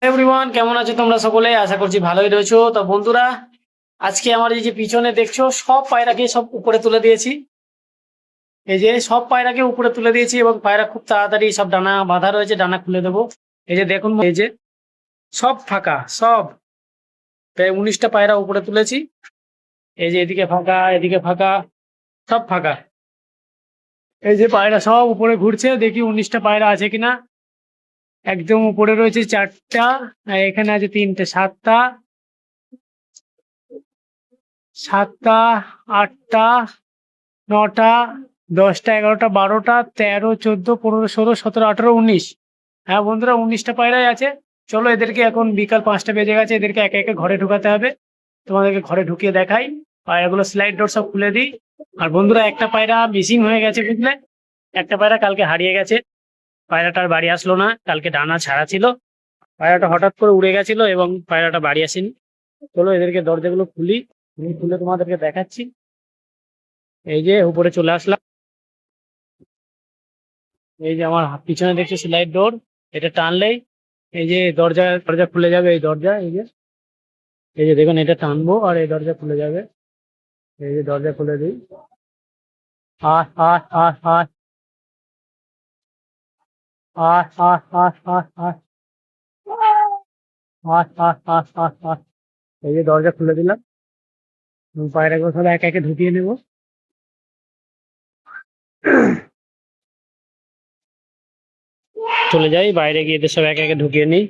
Everyone, কেমন আছো তোমরা সকলে? আশা করছি ভালোই রয়েছো। তো বন্ধুরা, আজকে আমার এই যে পিছনে দেখছো সব পায়রাকে সব উপরে তুলে দিয়েছি। এই যে সব পায়রাকে উপরে তুলে দিয়েছি এবং পায়রা খুব তাড়াতাড়ি সব ডানা বাঁধা রয়েছে, ডানা খুলে দেবো। এই যে দেখুন, এই যে সব ফাঁকা, সব প্রায় 19টা পায়রা উপরে তুলেছি। এই যে এদিকে ফাঁকা, এদিকে ফাঁকা, সব ফাঁকা। এই যে পায়রা সব উপরে ঘুরছে, দেখি 19টা পায়রা আছে কিনা। একদম উপরে রয়েছে 4টা, আর এখানে আছে 3টে, 7টা, 7টা, 8টা, 9টা, 10টা, 11টা, 12টা, 13, 14, 15, 16, 17, 18, 19। হ্যাঁ বন্ধুরা, 19টা পায়রাই আছে। চলো, এদেরকে এখন বিকাল 5টা বেজে গেছে, এদেরকে একে একে ঘরে ঢুকাতে হবে। তোমাদেরকে ঘরে ঢুকিয়ে দেখাই। পায়রাগুলো স্লাইড ডোর সব খুলে দিই। আর বন্ধুরা, একটা পায়রা মিসিং হয়ে গেছে, বুঝলে? একটা পায়রা কালকে হারিয়ে গেছে। পায়রাটার বাড়ি আসলো না, কালকে ডানা ছাড়া ছিল। পায়রাটা হঠাৎ করে উড়ে গেছিল এবং পায়রাটা বাড়ি আসেনি। চলো, এদেরকে দরজাগুলো খুলি, খুলে তোমাদেরকে দেখাচ্ছি। এই যে উপরে চলে আসলাম। এই যে আমার পিছনে দেখছো স্লাইড ডোর, এটা টানলেই এই যে দরজা দরজা খুলে যাবে। এই দরজা, এই যে দেখুন, এটা টানবো আর এই দরজা খুলে যাবে। এই যে দরজা খুলে দিই। আহ আহ আহ আহ আহ আহ আহ আহ আহ আহ আহ আহ আহ আহ। এই যে দরজা খুলে দিলাম। পায়রাগুলো সব একে একে ঢুকিয়ে নেবো। চলে যাই বাইরে গিয়ে এদের সব একে একে ঢুকিয়ে নিই।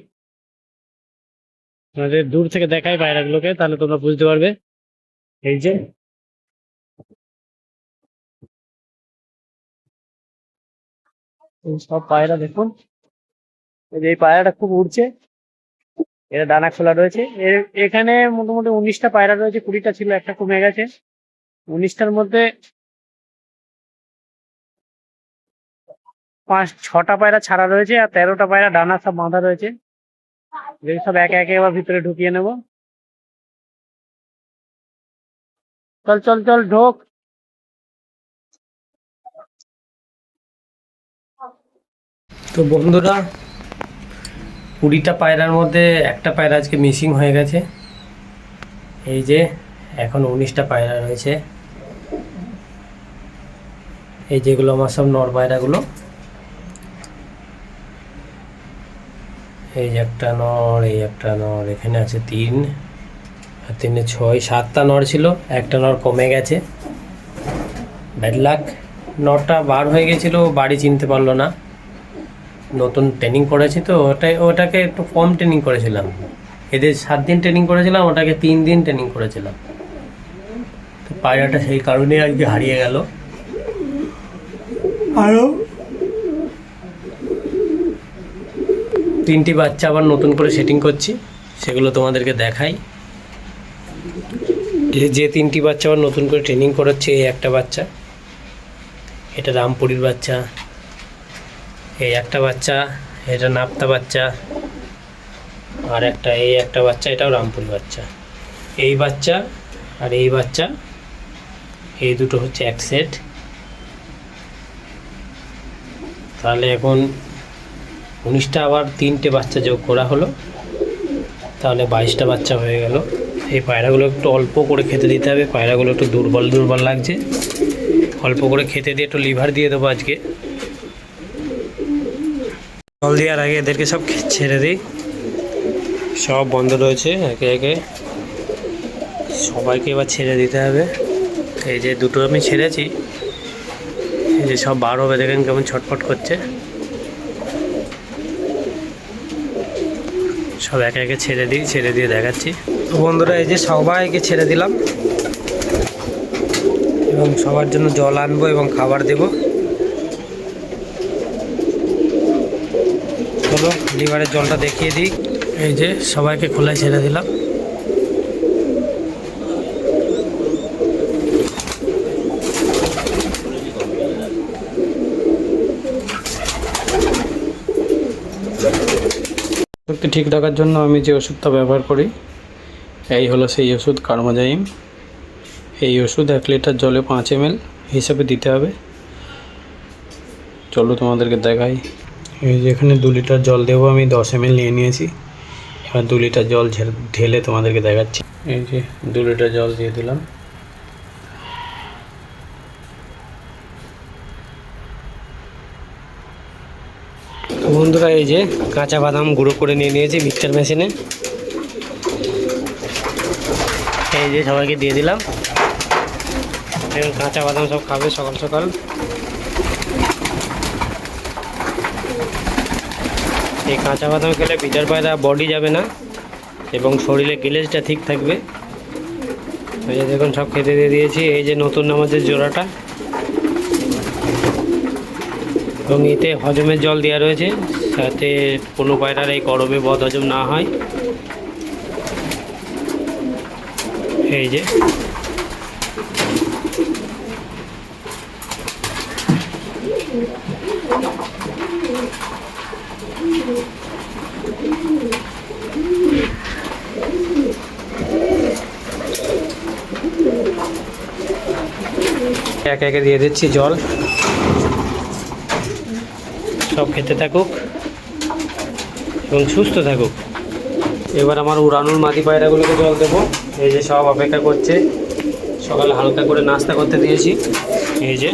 তোমাদের দূর থেকে দেখাই পায়রাগুলোকে, তাহলে তোমরা বুঝতে পারবে। এই যে এই সব পায়রা দেখুন। এই যে এই পায়রাটা খুব উড়ছে, এর ডানা খোলা রয়েছে। এখানে মোটামুটি 19টা পায়রা রয়েছে, 20টা ছিল, একটা কমে গেছে। 19টার মধ্যে 6টা পায়রা ছাড়া রয়েছে আর 13টা পায়রা ডানা সব বাঁধা রয়েছে। এগুলো সব একে একে এবার ভিতরে ঢুকিয়ে নেব। চল চল চল, ঢোক। তো বন্ধুরা, 20টা পায়রার মধ্যে একটা পায়রা আজকে মিসিং হয়ে গেছে। এই যে এখন 19টা পায়রা রয়েছে। এই যেগুলো আমার সব নর পায়রাগুলো। এই যে একটা নর, এই একটা নর, এখানে আছে 3 আর 3 6, 7টা নর ছিল, একটা নর কমে গেছে। Bad luck. নরটা বার হয়ে গেছিল, বাড়ি চিনতে পারলো না। নতুন ট্রেনিং করেছি তো ওটাকে একটু কম ট্রেনিং করেছিলাম। এদের 7 দিন ট্রেনিং করেছিলাম, ওটাকে 3 দিন ট্রেনিং করেছিলাম। তো পায়রাটা সেই কারণেই আজকে হারিয়ে গেল। আরও 3টি বাচ্চা আবার নতুন করে সেটিং করছি, সেগুলো তোমাদেরকে দেখাই। যে 3টি বাচ্চা আবার নতুন করে ট্রেনিং করাচ্ছে, এই একটা বাচ্চা, এটা রামপুরির বাচ্চা। এই একটা বাচ্চা, এটা নাপ্তা বাচ্চা। আর একটা, এই একটা বাচ্চা, এটাও রামপুরি বাচ্চা। এই বাচ্চা আর এই বাচ্চা, এই দুটো হচ্ছে এক সেট। তাহলে এখন 19টা, আবার 3টে বাচ্চা যোগ করা হলো, তাহলে 22টা বাচ্চা হয়ে গেল। এই পায়রাগুলো একটু অল্প করে খেতে দিতে হবে, পায়রাগুলো একটু দুর্বল দুর্বল লাগছে। অল্প করে খেতে দিয়ে একটু লিভার দিয়ে দেবো আজকে। জল দেওয়ার আগে এদেরকে সব ছেড়ে দিই। সব বন্ধ রয়েছে, একে একে সবাইকে এবার ছেড়ে দিতে হবে। এই যে দুটো আমি ছেড়েছি, এই যে সব বার হবে, দেখেন কেমন ছটফট করছে। সব একে একে ছেড়ে দিই, ছেড়ে দিয়ে দেখাচ্ছি। তো বন্ধুরা, এই যে সবাইকে ছেড়ে দিলাম এবং সবার জন্য জল আনবো এবং খাবার দেব। চলো লিভারের জলটা দেখিয়ে দিই। এই যে সবাইকে খোলায় ছেড়ে দিলাম। শক্তি ঠিক রাখার জন্য আমি যে ওষুধটা ব্যবহার করি, এই হলো সেই ওষুধ, কার্মাজাইম। এই ওষুধ 1 লিটার জলে 5 ml হিসাবে দিতে হবে। চলো তোমাদেরকে দেখাই। এই যে এখানে 2 লিটার জল দেবো, আমি 10 ml নিয়ে নিয়েছি। এবার 2 লিটার জল ঢেলে তোমাদেরকে দেখাচ্ছি। এই যে 2 লিটার জল দিয়ে দিলাম। বন্ধুরা এই যে কাঁচা বাদাম গুঁড়ো করে নিয়ে নিয়েছি মিক্সচার মেশিনে। এই যে সবাইকে দিয়ে দিলাম। এখন কাঁচা বাদাম সব খাবে সকাল সকাল। এই কাঁচা বাদাম খেলে বিটার পায়রা বডি যাবে না এবং শরীরে গ্লেজটা ঠিক থাকবে। এই যে দেখুন সব খেতে দিয়ে দিয়েছি। এই যে নতুন আমাদের জোড়াটা, এবং এতে হজমের জল দেওয়া রয়েছে যাতে কোনো পায়রার এই গরমে বদ হজম না হয়। এই যে একে একে দিয়ে দিচ্ছি জল, সব খেতে থাকুক এবং সুস্থ থাকুক। এবার আমার উড়ানোর মাদি পায়রাগুলোকে জল দেবো। এই যে সব অপেক্ষা করছে, সকালে হালকা করে নাস্তা করতে দিয়েছি। এই যে